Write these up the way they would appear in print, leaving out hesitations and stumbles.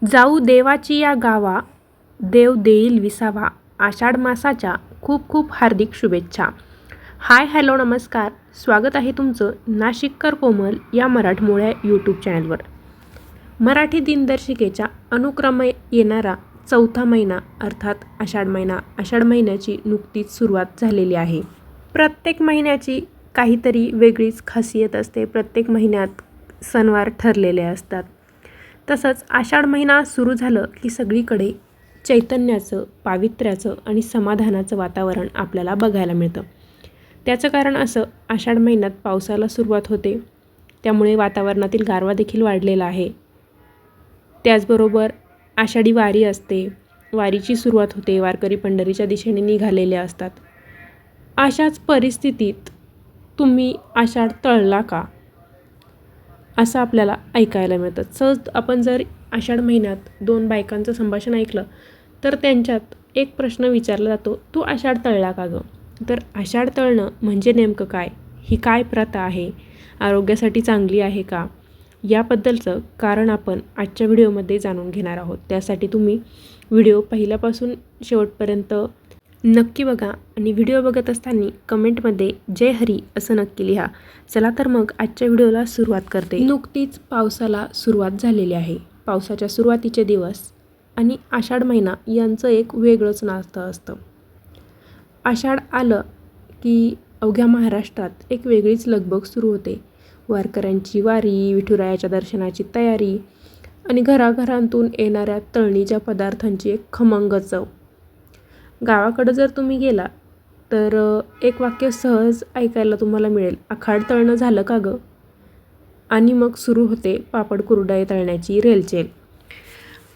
जाऊ देवाची या गावा, देव देईल विसावा. आषाढ मासाच्या खूप खूप हार्दिक शुभेच्छा. हाय हॅलो नमस्कार, स्वागत आहे तुमचं नाशिककर कोमल या मराठमोळ्या यूट्यूब चॅनलवर. मराठी दिनदर्शिकेच्या अनुक्रमे येणारा चौथा महिना अर्थात आषाढ महिना. आषाढ महिन्याची नुकतीच सुरुवात झालेली आहे. प्रत्येक महिन्याची काहीतरी वेगळीच खासियत असते. प्रत्येक महिन्यात सणवार ठरलेले असतात. तसंच आषाढ महिना सुरू झालं की सगळीकडे चैतन्याचं, पावित्र्याचं आणि समाधानाचं वातावरण आपल्याला बघायला मिळतं. त्याचं कारण असं, आषाढ महिन्यात पावसाला सुरुवात होते, त्यामुळे वातावरणातील गारवा देखील वाढलेला आहे. त्याचबरोबर आषाढी वारी असते, वारीची सुरुवात होते, वारकरी पंढरीच्या दिशेने निघालेले असतात. अशाच परिस्थितीत तुम्ही आषाढ तळला का, असं आपल्याला ऐकायला मिळतं. सहज आपण जर आषाढ महिन्यात दोन बायकांचं संभाषण ऐकलं तर त्यांच्यात एक प्रश्न विचारला जातो, तू आषाढ तळला का गं? तर आषाढ तळणं म्हणजे नेमकं काय? ही काय प्रथा आहे? आरोग्यासाठी चांगली आहे का? याबद्दलचं कारण आपण आजच्या व्हिडिओमध्ये जाणून घेणार आहोत. त्यासाठी तुम्ही व्हिडिओ पहिल्यापासून शेवटपर्यंत नक्की बघा आणि व्हिडिओ बघत असताना कमेंटमध्ये जय हरी असं नक्की लिहा. चला तर मग आजच्या व्हिडिओला सुरुवात करते. नुकतीच पावसाला सुरुवात झालेली आहे. पावसाच्या सुरुवातीचे दिवस आणि आषाढ महिना यांचं एक वेगळंच नातं असतं. आषाढ आलं की अवघ्या महाराष्ट्रात एक वेगळीच लगबग सुरू होते. वारकऱ्यांची वारी, विठुरायाच्या दर्शनाची तयारी आणि घराघरांतून येणाऱ्या तळणीच्या पदार्थांची एक खमंग चव. गावाकडं जर तुम्ही गेला तर एक वाक्य सहज ऐकायला तुम्हाला मिळेल, आखाड तळणं झालं का गं? आणि मग सुरू होते पापड कुरडया तळण्याची रेलचेल.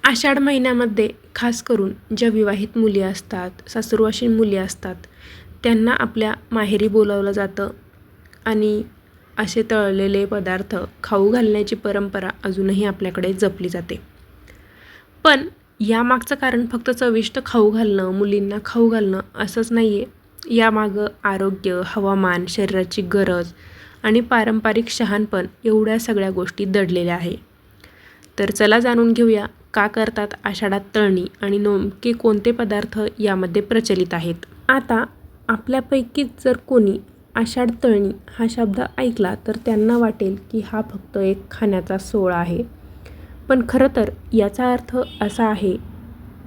आषाढ महिन्यामध्ये खास करून ज्या विवाहित मुली असतात, सासूरवाशीण मुली असतात, त्यांना आपल्या माहेरी बोलावलं जातं आणि असे तळलेले पदार्थ खाऊ घालण्याची परंपरा अजूनही आपल्याकडे जपली जाते. पण यामागचं कारण फक्त चविष्ट खाऊ घालणं, मुलींना खाऊ घालणं असंच नाही आहे. यामागं आरोग्य, हवामान, शरीराची गरज आणि पारंपरिक शहाणपण एवढ्या सगळ्या गोष्टी दडलेल्या आहे. तर चला जाणून घेऊया, का करतात आषाढात तळणी आणि नेमके कोणते पदार्थ यामध्ये प्रचलित आहेत. आता आपल्यापैकीच जर कोणी आषाढ तळणी हा शब्द ऐकला तर त्यांना वाटेल की हा फक्त एक खाण्याचा सोहळा आहे. पण खरं तर याचा अर्थ असा आहे,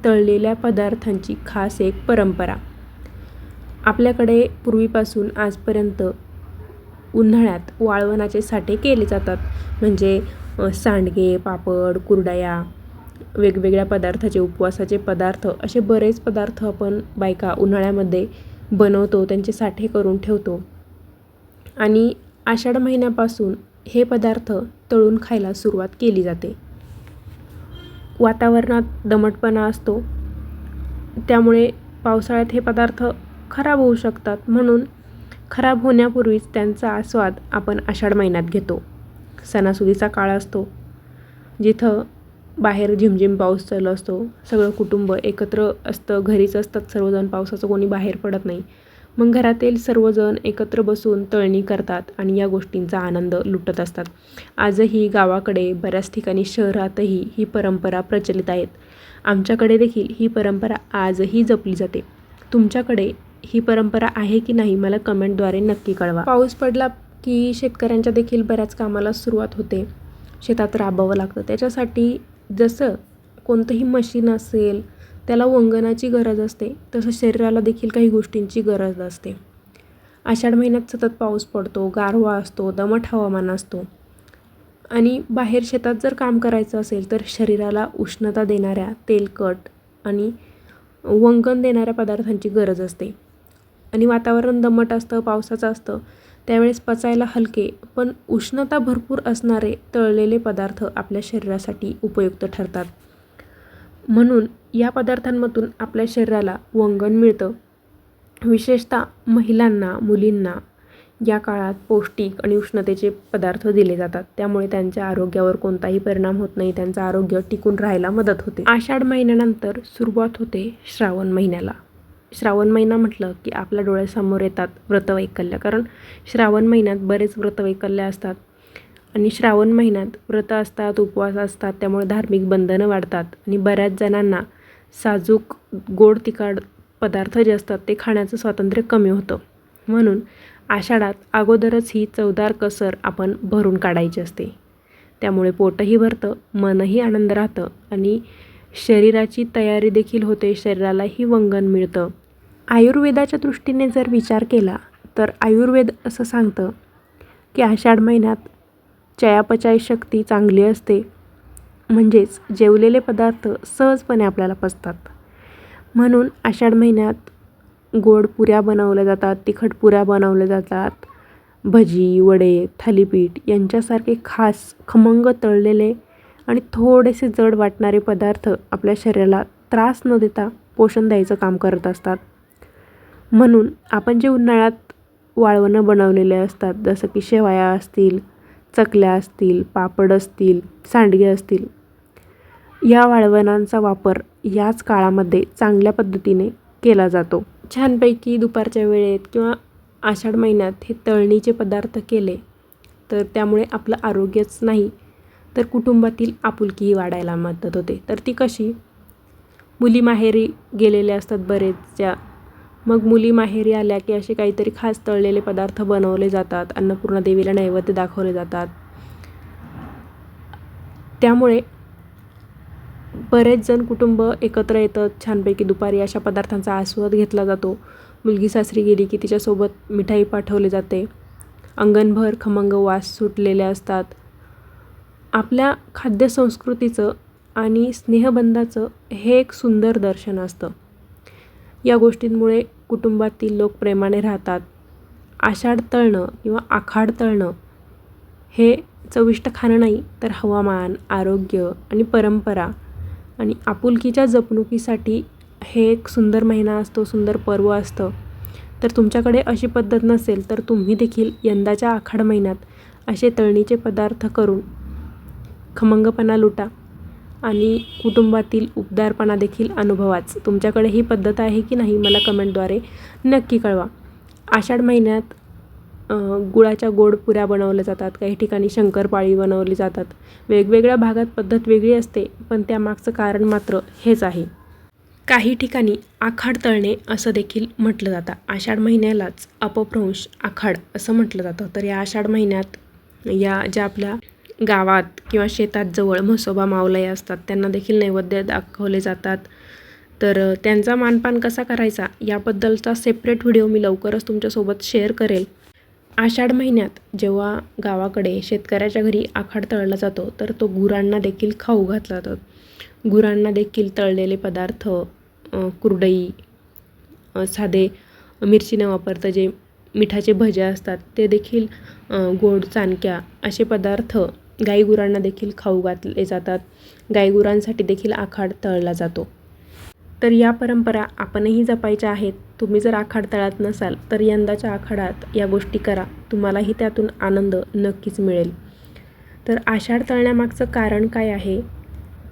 तळलेल्या पदार्थांची खास एक परंपरा. आपल्याकडे पूर्वीपासून आजपर्यंत उन्हाळ्यात वाळवणाचे साठे केले जातात. म्हणजे सांडगे, पापड, कुरडया, वेगवेगळ्या पदार्थाचे, उपवासाचे पदार्थ, असे बरेच पदार्थ आपण बायका उन्हाळ्यामध्ये बनवतो, त्यांचे साठे करून ठेवतो. आणि आषाढ महिन्यापासून हे पदार्थ तळून खायला सुरुवात केली जाते. वातावरणात दमटपणा असतो, त्यामुळे पावसाळ्यात हे पदार्थ खराब होऊ शकतात. म्हणून खराब होण्यापूर्वीच त्यांचा आस्वाद आपण आषाढ महिन्यात घेतो. सणासुदीचा काळ असतो, जिथं बाहेर झिमझिम पाऊस चालू असतो, सगळं कुटुंब एकत्र असतं, घरीच असतात सर्वजण, पावसाचं कोणी बाहेर पडत नाही. मग घरातील सर्वजण एकत्र बसून तळणी करतात आणि या गोष्टींचा आनंद लुटत असतात. आजही गावाकडे, बऱ्याच ठिकाणी शहरातही ही परंपरा प्रचलित आहेत. आमच्याकडे देखील ही परंपरा आजही जपली जाते. तुमच्याकडे ही परंपरा आहे की नाही, मला कमेंटद्वारे नक्की कळवा. पाऊस पडला की शेतकऱ्यांच्या देखील बऱ्याच कामाला सुरुवात होते. शेतात राबावं लागतं. त्याच्यासाठी जसं कोणतंही मशीन असेल त्याला वंगणाची गरज असते, तसं शरीराला देखील काही गोष्टींची गरज असते. आषाढ महिन्यात सतत पाऊस पडतो, गारवा असतो, दमट हवामान असतो आणि बाहेर शेतात जर काम करायचं असेल तर शरीराला उष्णता देणाऱ्या, तेलकट आणि वंगण देणाऱ्या पदार्थांची गरज असते. आणि वातावरण दमट असतं, पावसाचं असतं, त्यावेळेस पचायला हलके पण उष्णता भरपूर असणारे तळलेले पदार्थ आपल्या शरीरासाठी उपयुक्त ठरतात. म्हणून या पदार्थांमधून आपल्या शरीराला वंगण मिळतं. विशेषतः महिलांना, मुलींना या काळात पौष्टिक आणि उष्णतेचे पदार्थ दिले जातात. त्यामुळे त्यांच्या आरोग्यावर कोणताही परिणाम होत नाही, त्यांचं आरोग्य टिकून राहायला मदत होते. आषाढ महिन्यानंतर सुरुवात होते श्रावण महिन्याला. श्रावण महिना म्हटलं की आपल्या डोळ्यासमोर येतात व्रतवैकल्य, कारण श्रावण महिन्यात बरेच व्रतवैकल्य असतात आणि श्रावण महिन्यात व्रत असतात, उपवास असतात, त्यामुळे धार्मिक बंधनं वाढतात आणि बऱ्याच जणांना साजूक गोड तिखट पदार्थ जे असतात ते खाण्याचं स्वातंत्र्य कमी होतं. म्हणून आषाढात अगोदरच ही चवदार कसर आपण भरून काढायची असते. त्यामुळे पोटही भरतं, मनही आनंद राहतं आणि शरीराची तयारी देखील होते, शरीरालाही वंगण मिळतं. आयुर्वेदाच्या दृष्टीने जर विचार केला तर आयुर्वेद असं सांगतं की आषाढ महिन्यात चयापचय शक्ती चांगली असते, म्हणजेच जेवलेले पदार्थ सहजपणे आपल्याला पचतात. म्हणून आषाढ महिन्यात गोड पुऱ्या बनवल्या जातात, तिखट पुऱ्या बनवल्या जातात. भजी, वडे, थालीपीठ यांच्यासारखे खास खमंग तळलेले आणि थोडेसे जड वाटणारे पदार्थ आपल्या शरीराला त्रास न देता पोषण द्यायचं काम करत असतात. म्हणून आपण जे उन्हाळ्यात वाळवणं बनवलेले असतात, जसं की शेवया असतील, चकल्या असतील, पापड असतील, सांडगे असतील, या वाळवणांचा वापर याच काळामध्ये चांगल्या पद्धतीने केला जातो. छानपैकी दुपारच्या वेळेत किंवा आषाढ महिन्यात हे तळणीचे पदार्थ केले तर त्यामुळे आपलं आरोग्यच नाही तर कुटुंबातील आपुलकीही वाढायला मदत होते. तर ती कशी? मुली माहेरी गेलेल्या असतात बरेचशा, मग मुली माहेरी आल्या की असे काहीतरी खास तळलेले पदार्थ बनवले जातात, अन्नपूर्णा देवीला नैवेद्य दाखवले जातात. त्यामुळे बरेच जण कुटुंब एकत्र येतं, छानपैकी दुपारी अशा पदार्थांचा आस्वाद घेतला जातो. मुलगी सासरी गेली की तिच्यासोबत मिठाई पाठवली जाते. अंगणभर खमंग वास सुटलेले असतात. आपल्या खाद्यसंस्कृतीचं आणि स्नेहबंधाचं हे एक सुंदर दर्शन असतं. या गोष्टींमुळे कुटुंबातील लोक प्रेमाने राहतात. आषाढ तळणं किंवा आखाड तळणं हे चविष्ट खाणं नाही तर हवामान, आरोग्य आणि परंपरा आणि आपुलकीच्या जपणुकीसाठी हे एक सुंदर महिना असतो, सुंदर पर्व असतं. तर तुमच्याकडे अशी पद्धत नसेल तर तुम्ही देखील यंदाच्या आखाड महिन्यात असे तळणीचे पदार्थ करून खमंगपणा लुटा आणि कुटुंबातील उबदारपणा देखील अनुभवाच. तुमच्याकडे ही पद्धत आहे की नाही मला कमेंटद्वारे नक्की कळवा. आषाढ महिन्यात गुळाच्या गोड पुऱ्या बनवल्या जातात, काही ठिकाणी शंकरपाळी बनवली जातात. वेगवेगळ्या भागात पद्धत वेगळी असते, पण त्यामागचं कारण मात्र हेच आहे. काही ठिकाणी आखाड तळणे असं देखील म्हटलं जातं. आषाढ महिन्यालाच अपभ्रंश आखाड असं म्हटलं जातं. तर या आषाढ महिन्यात या ज्या आपल्या गावात किंवा शेतात जवळ म्हसोबा मावलय असतात त्यांना देखील नैवेद्य दाखवले जातात. तर त्यांचा मानपान कसा करायचा याबद्दलचा सेपरेट व्हिडिओ मी लवकरच तुमच्यासोबत शेअर करेल. आषाढ महिन्यात जेव्हा गावाकडे शेतकऱ्याच्या घरी आखाड तळला जातो तर तो गुरांना देखील खाऊ घातला जातो. गुरांना देखील तळलेले पदार्थ, कुरडई, साधे मिरची न वापरता जे मिठाचे भजे असतात ते देखील, गोड चाणक्या असे पदार्थ गाईगुरांना देखील खाऊ घातले जातात. गाईगुरांसाठी देखील आखाड तळला जातो. तर या परंपरा आपणही जपायच्या आहेत. तुम्ही जर आखाड तळत नसाल तर यंदाच्या आखाडात या गोष्टी करा, तुम्हालाही त्यातून आनंद नक्कीच मिळेल. तर आषाढ तळण्यामागचं कारण काय आहे?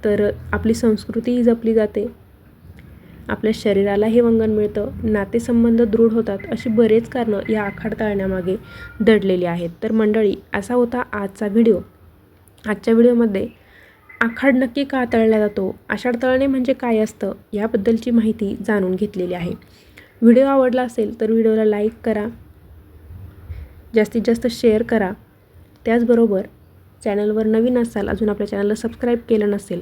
तर आपली संस्कृतीही जपली जाते, आपल्या शरीरालाही वंगण मिळतं, नातेसंबंध दृढ होतात, अशी बरेच कारणं या आखाड तळण्यामागे दडलेली आहेत. तर मंडळी, असा होता आजचा व्हिडिओ. आजच्या व्हिडिओमध्ये आखाड नक्की का तळला जातो, आषाढ तळणे म्हणजे काय असतं याबद्दलची माहिती जाणून घेतलेली आहे. व्हिडिओ आवडला असेल तर व्हिडिओला लाईक करा, जास्तीत जास्त शेअर करा. त्याचबरोबर चॅनलवर नवीन असाल, अजून आपल्या चॅनलला सबस्क्राईब केलं नसेल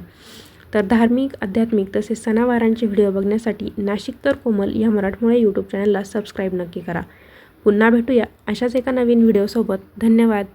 तर धार्मिक, आध्यात्मिक तसेच सणावारांचे व्हिडिओ बघण्यासाठी नाशिककर कोमल या मराठमोळ्या यूट्यूब चॅनलला सबस्क्राईब नक्की करा. पुन्हा भेटूया अशाच एका नवीन व्हिडिओसोबत. धन्यवाद.